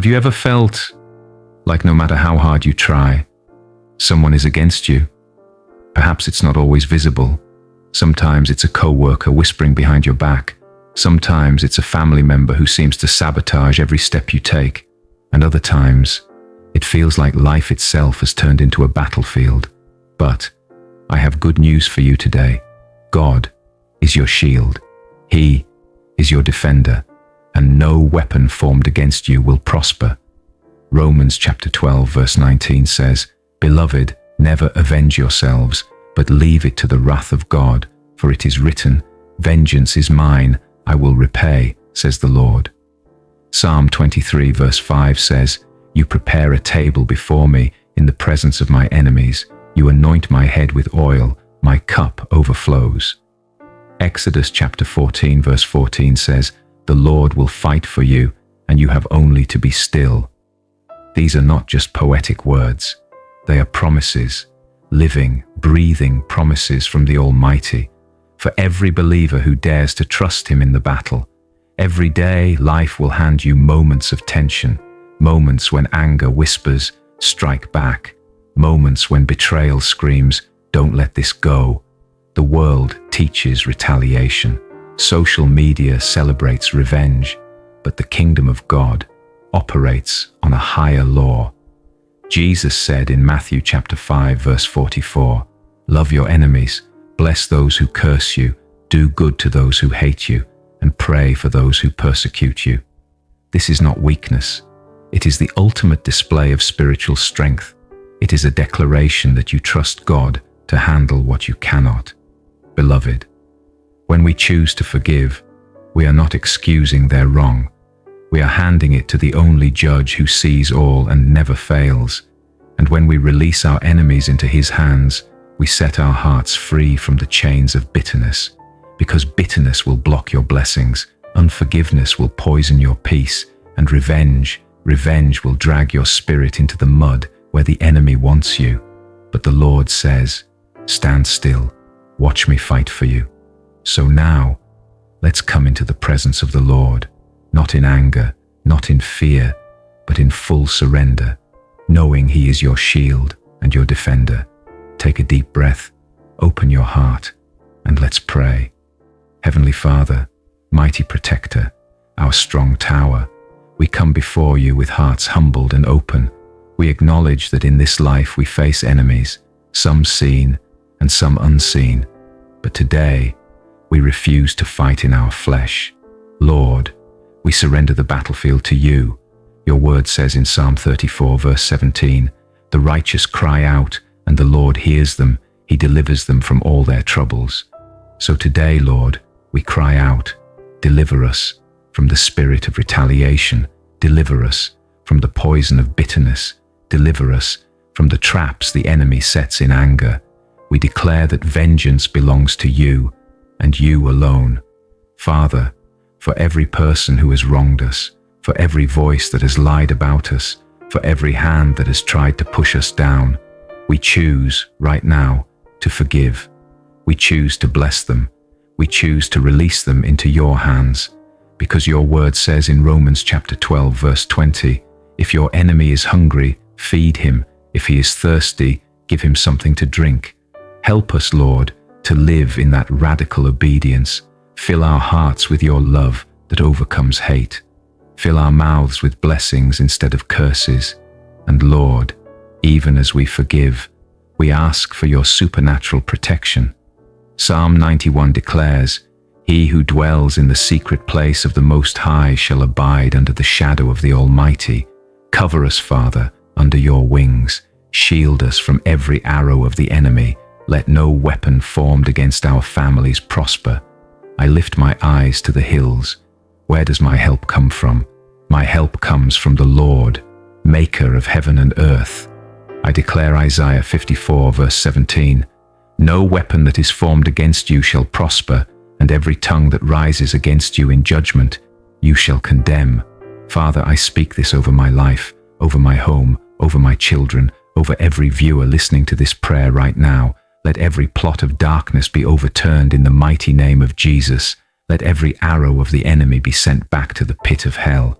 Have you ever felt like no matter how hard you try, someone is against you? Perhaps it's not always visible. Sometimes it's a co-worker whispering behind your back. Sometimes it's a family member who seems to sabotage every step you take. And other times, it feels like life itself has turned into a battlefield. But I have good news for you today. God is your shield. He is your defender, and no weapon formed against you will prosper. Romans chapter 12 verse 19 says, "Beloved, never avenge yourselves, but leave it to the wrath of God, for it is written, 'Vengeance is mine, I will repay,' says the Lord." Psalm 23 verse 5 says, "You prepare a table before me in the presence of my enemies. You anoint my head with oil, my cup overflows." Exodus chapter 14 verse 14 says, "The Lord will fight for you, and you have only to be still." These are not just poetic words. They are promises, living, breathing promises from the Almighty, for every believer who dares to trust Him in the battle. Every day, life will hand you moments of tension, moments when anger whispers, "Strike back," moments when betrayal screams, "Don't let this go." The world teaches retaliation. Social media celebrates revenge, but the kingdom of God operates on a higher law. Jesus said in Matthew chapter 5 verse 44, "Love your enemies, bless those who curse you, do good to those who hate you, and pray for those who persecute you." This is not weakness. It is the ultimate display of spiritual strength. It is a declaration that you trust God to handle what you cannot. Beloved, when we choose to forgive, we are not excusing their wrong. We are handing it to the only judge who sees all and never fails. And when we release our enemies into His hands, we set our hearts free from the chains of bitterness. Because bitterness will block your blessings, unforgiveness will poison your peace, and revenge will drag your spirit into the mud where the enemy wants you. But the Lord says, "Stand still, watch me fight for you." So now, let's come into the presence of the Lord, not in anger, not in fear, but in full surrender, knowing He is your shield and your defender. Take a deep breath, open your heart, and let's pray. Heavenly Father, mighty protector, our strong tower, we come before you with hearts humbled and open. We acknowledge that in this life we face enemies, some seen and some unseen. But today, we refuse to fight in our flesh. Lord, we surrender the battlefield to you. Your word says in Psalm 34 verse 17, "The righteous cry out, and the Lord hears them. He delivers them from all their troubles." So today, Lord, we cry out, deliver us from the spirit of retaliation. Deliver us from the poison of bitterness. Deliver us from the traps the enemy sets in anger. We declare that vengeance belongs to you and you alone. Father, for every person who has wronged us, for every voice that has lied about us, for every hand that has tried to push us down, we choose right now to forgive. We choose to bless them. We choose to release them into your hands, because your word says in Romans chapter 12 verse 20, "If your enemy is hungry, feed him. If he is thirsty, give him something to drink." Help us, Lord, to live in that radical obedience. Fill our hearts with your love that overcomes hate. Fill our mouths with blessings instead of curses. And Lord, even as we forgive, we ask for your supernatural protection. Psalm 91 declares, "He who dwells in the secret place of the Most High shall abide under the shadow of the Almighty." Cover us, Father, under your wings. Shield us from every arrow of the enemy. Let no weapon formed against our families prosper. I lift my eyes to the hills. Where does my help come from? My help comes from the Lord, maker of heaven and earth. I declare Isaiah 54 verse 17, "No weapon that is formed against you shall prosper, and every tongue that rises against you in judgment, you shall condemn." Father, I speak this over my life, over my home, over my children, over every viewer listening to this prayer right now. Let every plot of darkness be overturned in the mighty name of Jesus. Let every arrow of the enemy be sent back to the pit of hell.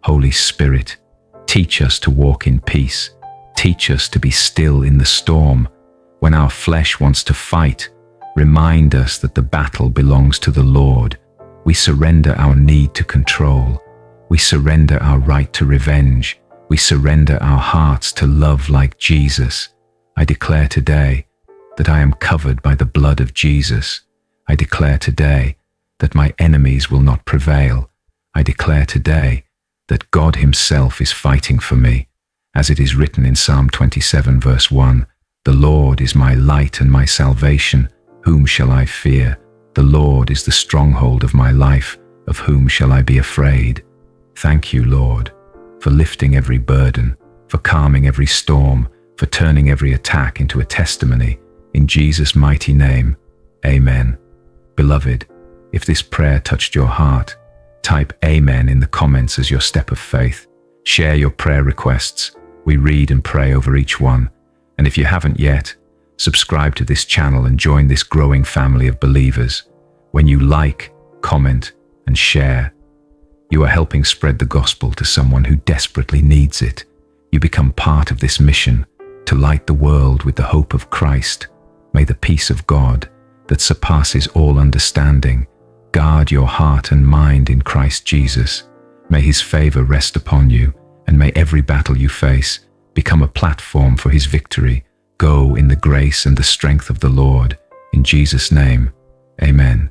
Holy Spirit, Teach us to walk in peace. Teach us to be still in the storm. When our flesh wants to fight, remind us that the battle belongs to the Lord. We surrender our need to control. We surrender our right to revenge. We surrender our hearts to love like Jesus. I declare today that I am covered by the blood of Jesus. I declare today that my enemies will not prevail. I declare today that God Himself is fighting for me. As it is written in Psalm 27 verse 1, "The Lord is my light and my salvation. Whom shall I fear? The Lord is the stronghold of my life. Of whom shall I be afraid?" Thank you, Lord, for lifting every burden, for calming every storm, for turning every attack into a testimony. In Jesus' mighty name, amen. Beloved, if this prayer touched your heart, type amen in the comments as your step of faith. Share your prayer requests. We read and pray over each one. And if you haven't yet, subscribe to this channel and join this growing family of believers. When you like, comment, and share, you are helping spread the gospel to someone who desperately needs it. You become part of this mission to light the world with the hope of Christ. May the peace of God that surpasses all understanding guard your heart and mind in Christ Jesus. May His favor rest upon you, and may every battle you face become a platform for His victory. Go in the grace and the strength of the Lord. In Jesus' name, amen.